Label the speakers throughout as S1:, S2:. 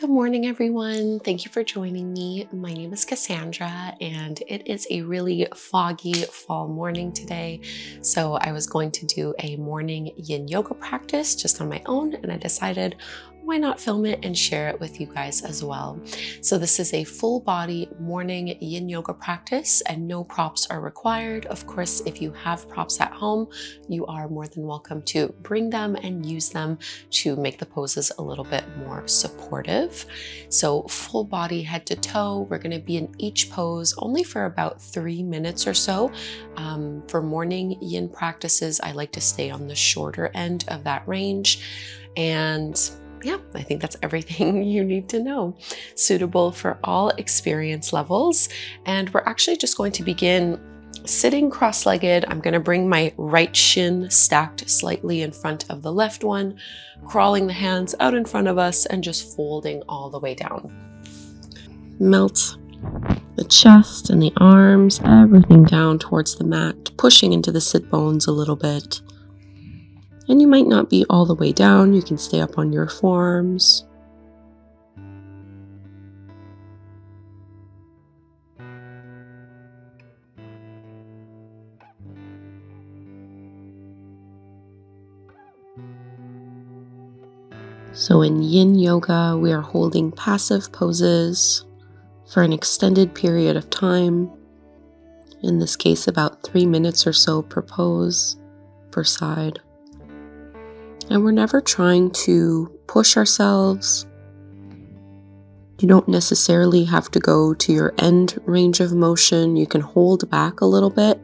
S1: Good morning, everyone. Thank you for joining me. My name is Cassandra, and it is a really foggy fall morning today. So I was going to do a morning yin yoga practice just on my own, and I decided why not film it and share it with you guys as well. So this is a full body morning yin yoga practice, and no props are required. Of course, if you have props at home, you are more than welcome to bring them and use them to make the poses a little bit more supportive. So full body head to toe, we're going to be in each pose only for about 3 minutes or so. For morning yin practices, I like to stay on the shorter end of that range. And yeah, I think that's everything you need to know. Suitable for all experience levels. And we're actually just going to begin sitting cross-legged. I'm going to bring my right shin stacked slightly in front of the left one, crawling the hands out in front of us and just folding all the way down. Melt the chest and the arms, everything down towards the mat, pushing into the sit bones a little bit. And you might not be all the way down. You can stay up on your forearms. So in Yin Yoga, we are holding passive poses for an extended period of time. In this case, about 3 minutes or so per pose, per side. And we're never trying to push ourselves. You don't necessarily have to go to your end range of motion. You can hold back a little bit.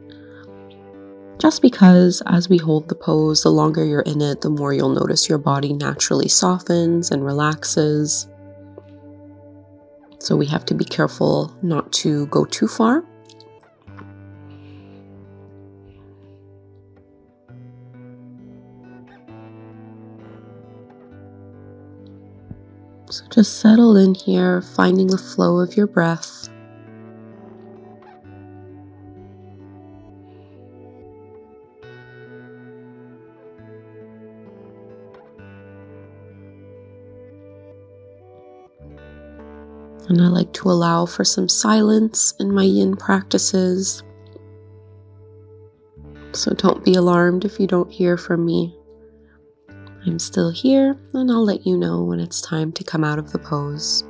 S1: Just because as we hold the pose, the longer you're in it, the more you'll notice your body naturally softens and relaxes. So we have to be careful not to go too far. So just settle in here, finding the flow of your breath. And I like to allow for some silence in my yin practices. So don't be alarmed if you don't hear from me. I'm still here, and I'll let you know when it's time to come out of the pose.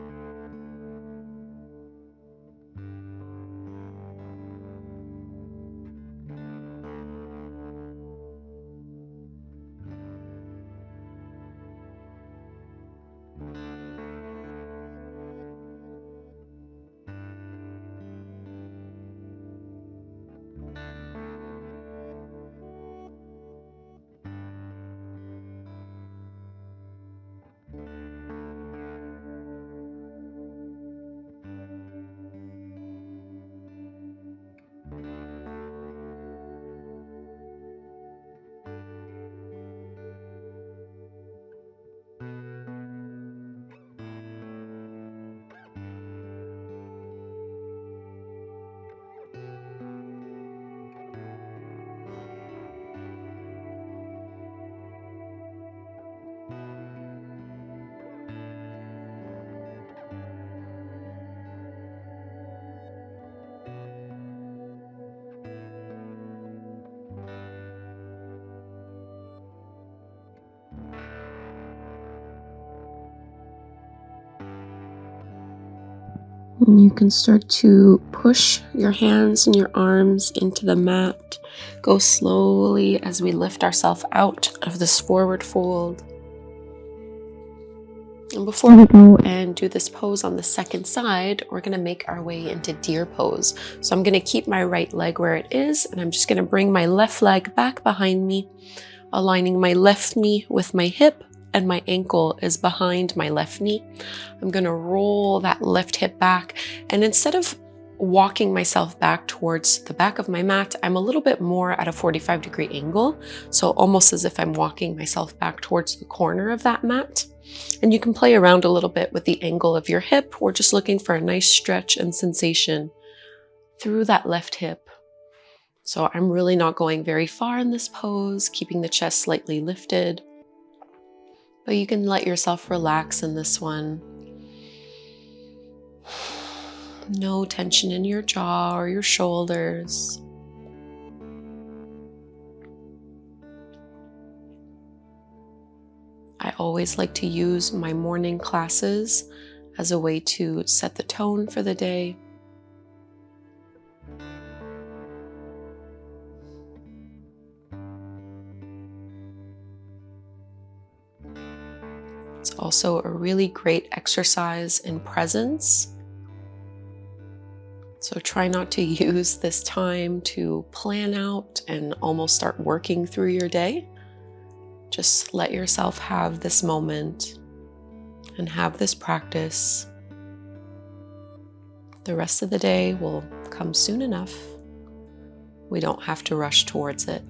S1: And you can start to push your hands and your arms into the mat. Go slowly as we lift ourselves out of this forward fold. And before we go and do this pose on the second side, we're going to make our way into deer pose. So I'm going to keep my right leg where it is, and I'm just going to bring my left leg back behind me, aligning my left knee with my hip, and my ankle is behind my left knee. I'm going to roll that left hip back, and instead of walking myself back towards the back of my mat, I'm a little bit more at a 45-degree angle, so almost as if I'm walking myself back towards the corner of that mat. And you can play around a little bit with the angle of your hip. We're just looking for a nice stretch and sensation through that left hip. So I'm really not going very far in this pose, keeping the chest slightly lifted. But you can let yourself relax in this one. No tension in your jaw or your shoulders. I always like to use my morning classes as a way to set the tone for the day. It's also a really great exercise in presence. So try not to use this time to plan out and almost start working through your day. Just let yourself have this moment and have this practice. The rest of the day will come soon enough. We don't have to rush towards it.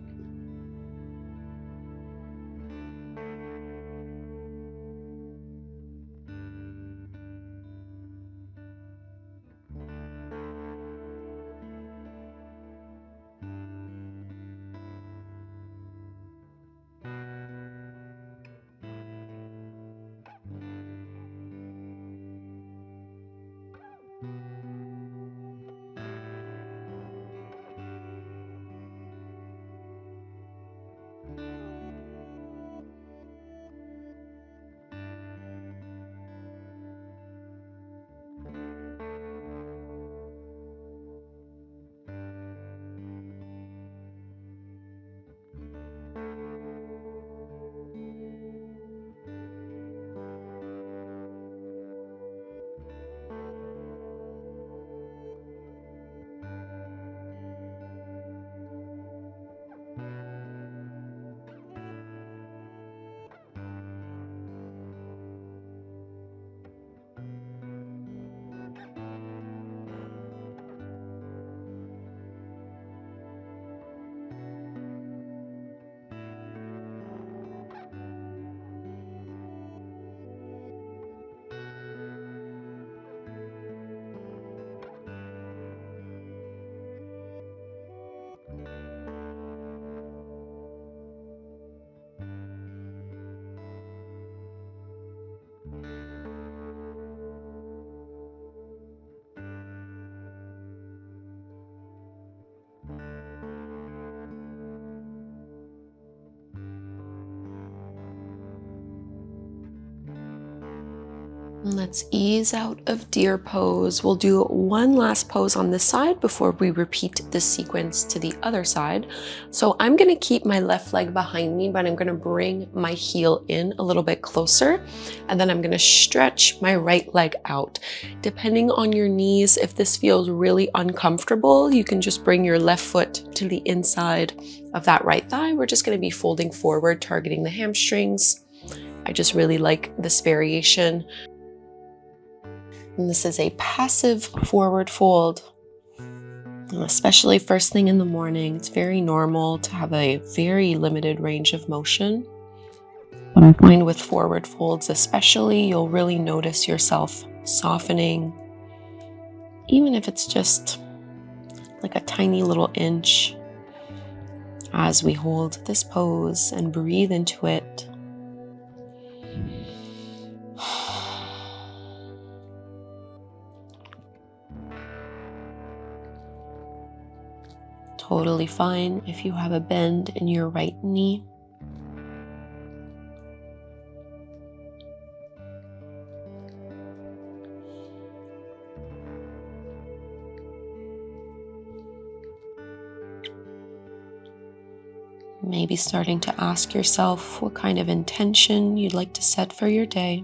S1: And let's ease out of deer pose. We'll do one last pose on this side before we repeat this sequence to the other side. So I'm going to keep my left leg behind me, but I'm going to bring my heel in a little bit closer. And then I'm going to stretch my right leg out. Depending on your knees, if this feels really uncomfortable, you can just bring your left foot to the inside of that right thigh. We're just going to be folding forward, targeting the hamstrings. I just really like this variation. And this is a passive forward fold. And especially first thing in the morning, it's very normal to have a very limited range of motion. But I find with forward folds especially, you'll really notice yourself softening, even if it's just like a tiny little inch as we hold this pose and breathe into it. Totally fine if you have a bend in your right knee. Maybe starting to ask yourself what kind of intention you'd like to set for your day.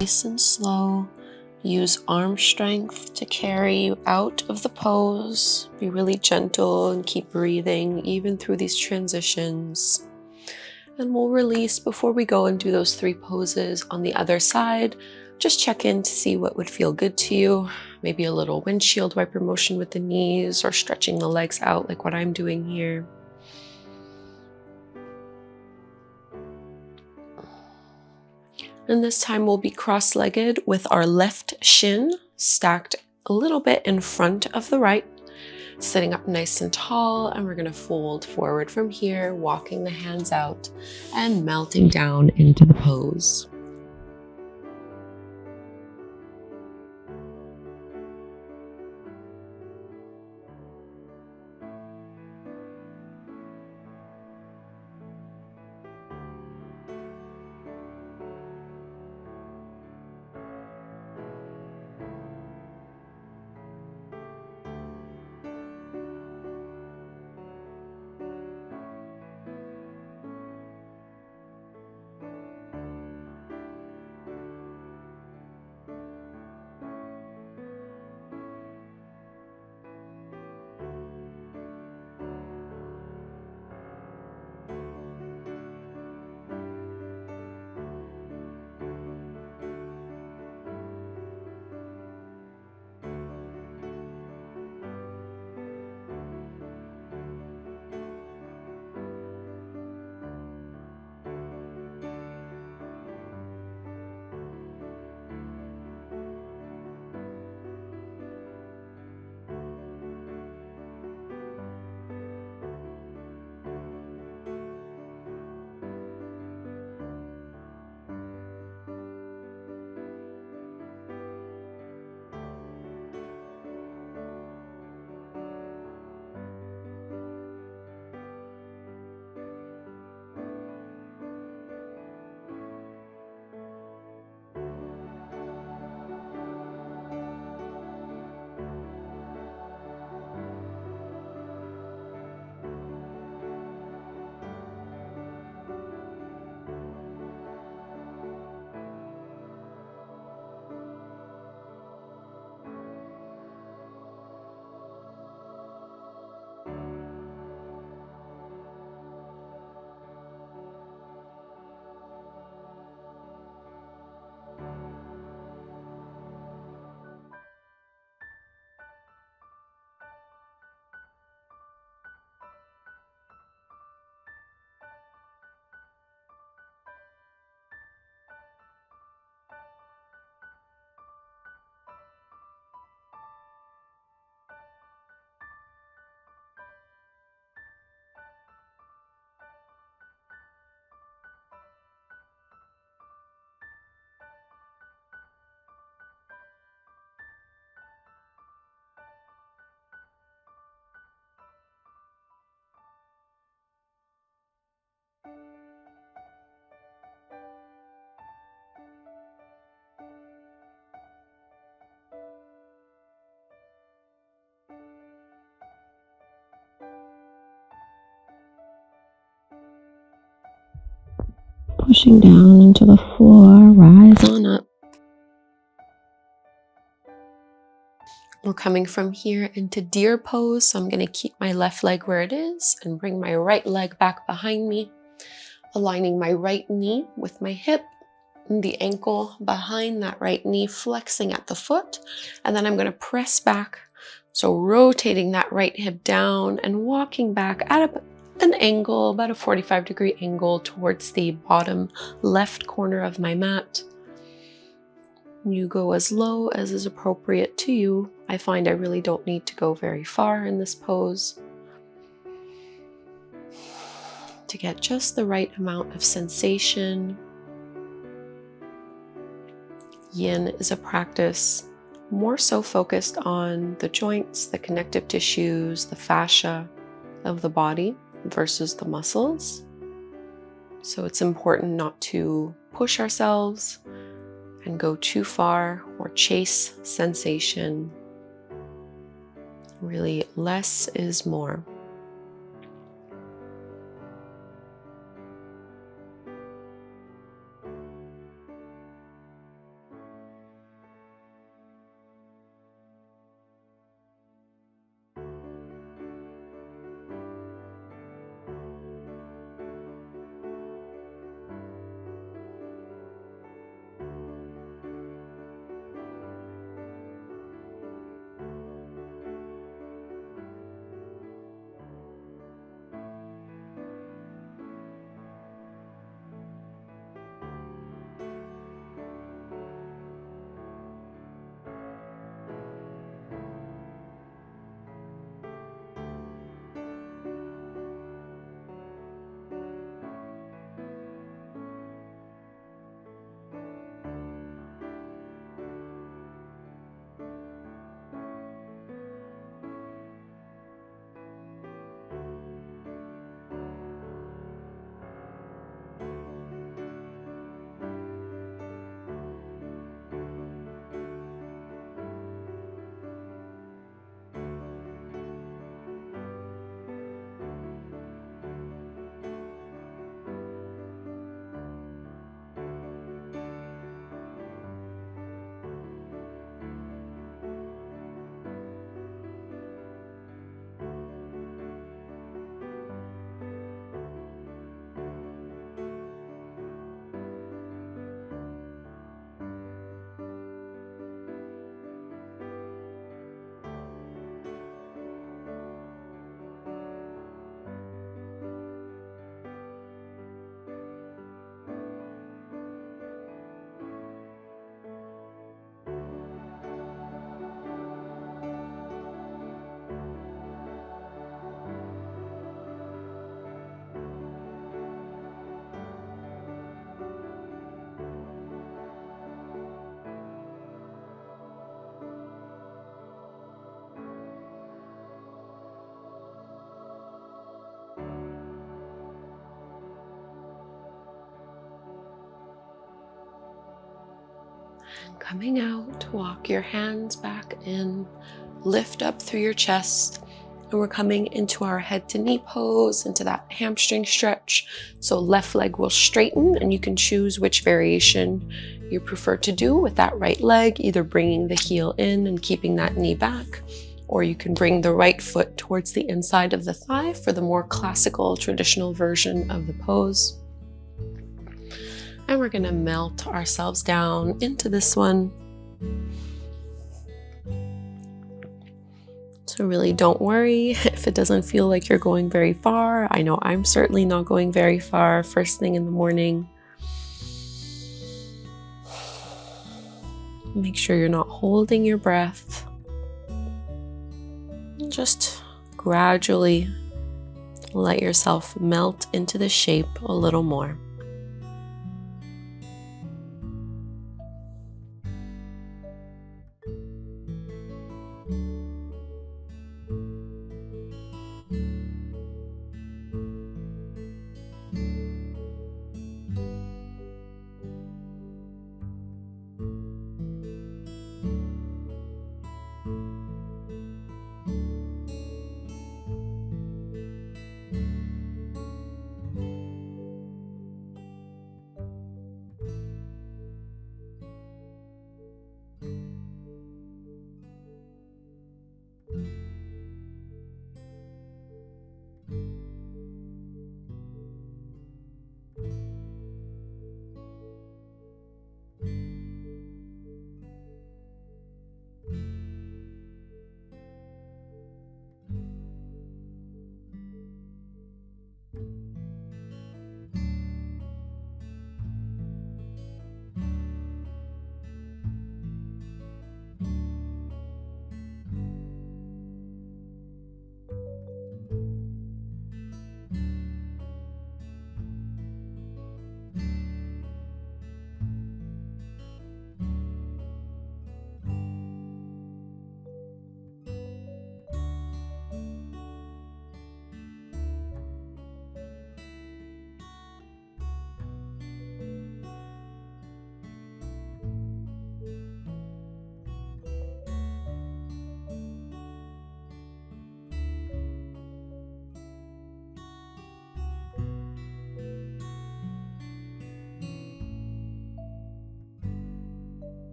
S1: Nice and slow. Use arm strength to carry you out of the pose. Be really gentle and keep breathing even through these transitions. And we'll release before we go and do those 3 poses on the other side. Just check in to see what would feel good to you. Maybe a little windshield wiper motion with the knees or stretching the legs out like what I'm doing here. And this time we'll be cross-legged with our left shin stacked a little bit in front of the right, sitting up nice and tall, and we're going to fold forward from here, walking the hands out and melting down into the pose. Pushing down into the floor, rise on up. We're coming from here into deer pose. So I'm going to keep my left leg where it is and bring my right leg back behind me, aligning my right knee with my hip and the ankle behind that right knee, flexing at the foot. And then I'm going to press back. So rotating that right hip down and walking back at an angle, about a 45-degree angle towards the bottom left corner of my mat. You go as low as is appropriate to you. I find I really don't need to go very far in this pose to get just the right amount of sensation. Yin is a practice more so focused on the joints, the connective tissues, the fascia of the body versus the muscles. So it's important not to push ourselves and go too far or chase sensation. Really, less is more. Coming out, walk your hands back in, lift up through your chest, and we're coming into our head to knee pose, into that hamstring stretch. So left leg will straighten, and you can choose which variation you prefer to do with that right leg, either bringing the heel in and keeping that knee back, or you can bring the right foot towards the inside of the thigh for the more classical, traditional version of the pose. And we're going to melt ourselves down into this one. So really don't worry if it doesn't feel like you're going very far. I know I'm certainly not going very far first thing in the morning. Make sure you're not holding your breath. Just gradually let yourself melt into the shape a little more.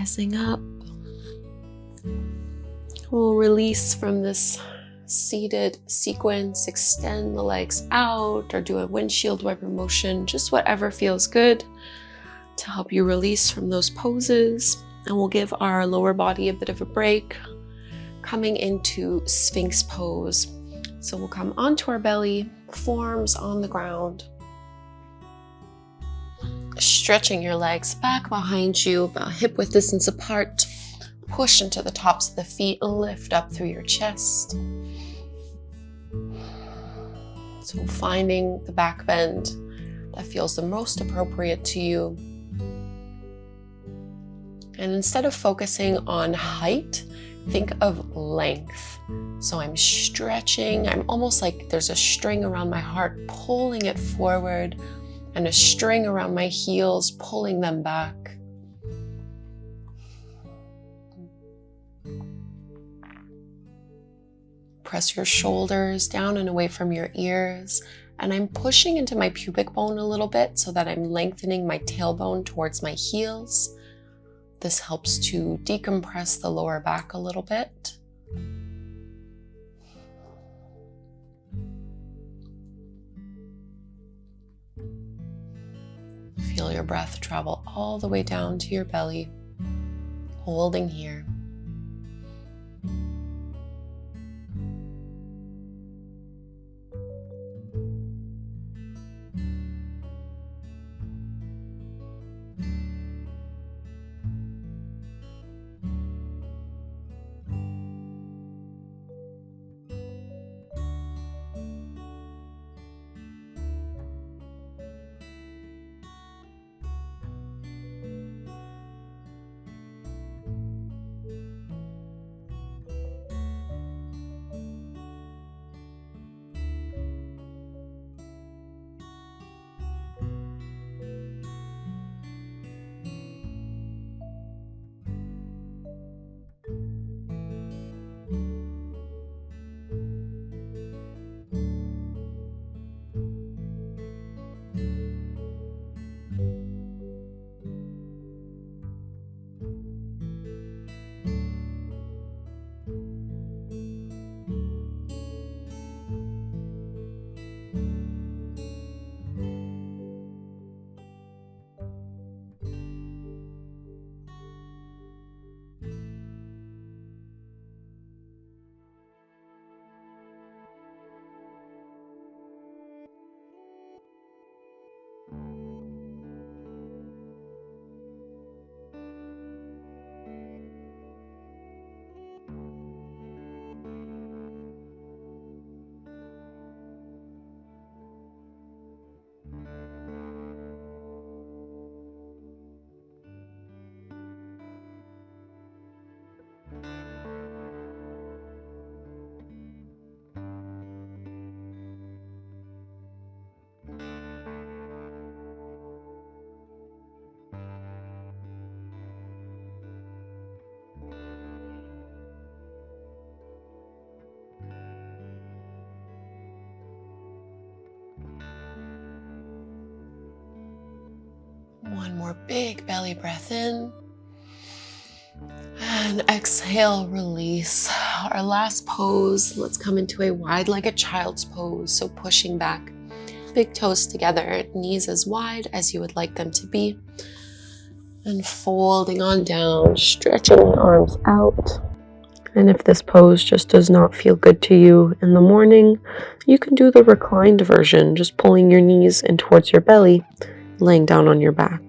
S1: rising up. We'll release from this seated sequence, extend the legs out or do a windshield wiper motion, just whatever feels good to help you release from those poses. And we'll give our lower body a bit of a break, coming into Sphinx pose. So we'll come onto our belly, forearms on the ground, stretching your legs back behind you, about hip width distance apart. Push into the tops of the feet, lift up through your chest. So finding the back bend that feels the most appropriate to you. And instead of focusing on height, think of length. So I'm stretching, I'm almost like there's a string around my heart, pulling it forward, and a string around my heels, pulling them back. Press your shoulders down and away from your ears. And I'm pushing into my pubic bone a little bit so that I'm lengthening my tailbone towards my heels. This helps to decompress the lower back a little bit. Feel your breath travel all the way down to your belly, holding here. One more big belly breath in. And exhale, release. Our last pose, let's come into a wide-legged child's pose. So pushing back, big toes together, knees as wide as you would like them to be. And folding on down, stretching the arms out. And if this pose just does not feel good to you in the morning, you can do the reclined version, just pulling your knees in towards your belly, laying down on your back.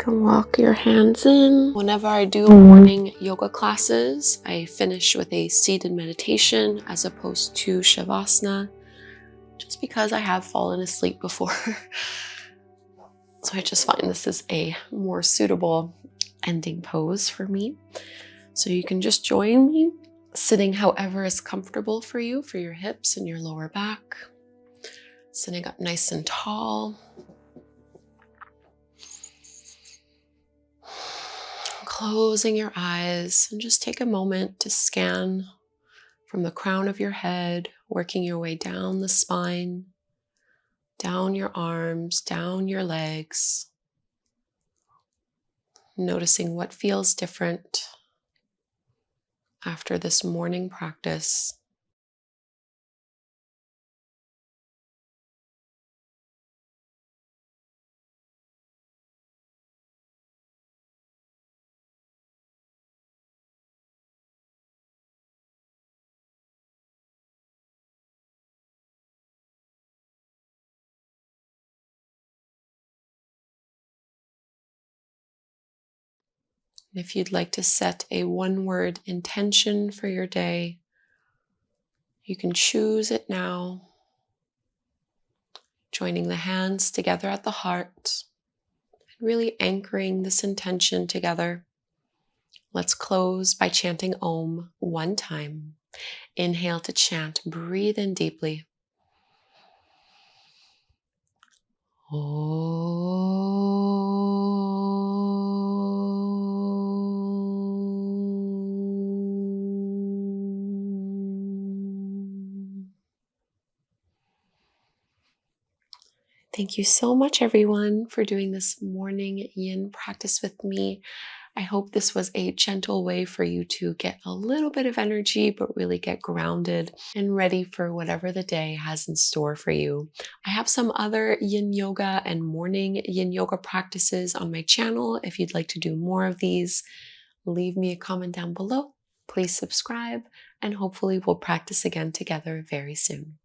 S1: can walk your hands in. Whenever I do morning yoga classes, I finish with a seated meditation as opposed to Shavasana, just because I have fallen asleep before. So I just find this is a more suitable ending pose for me. So you can just join me, sitting however is comfortable for you, for your hips and your lower back. Sitting up nice and tall. Closing your eyes and just take a moment to scan from the crown of your head, working your way down the spine, down your arms, down your legs, noticing what feels different after this morning practice. And if you'd like to set a one-word intention for your day, you can choose it now, joining the hands together at the heart, and really anchoring this intention together. Let's close by chanting Om one time. Inhale to chant, breathe in deeply. Thank you so much, everyone, for doing this morning yin practice with me. I hope this was a gentle way for you to get a little bit of energy, but really get grounded and ready for whatever the day has in store for you. I have some other yin yoga and morning yin yoga practices on my channel. If you'd like to do more of these, leave me a comment down below. Please subscribe, and hopefully we'll practice again together very soon.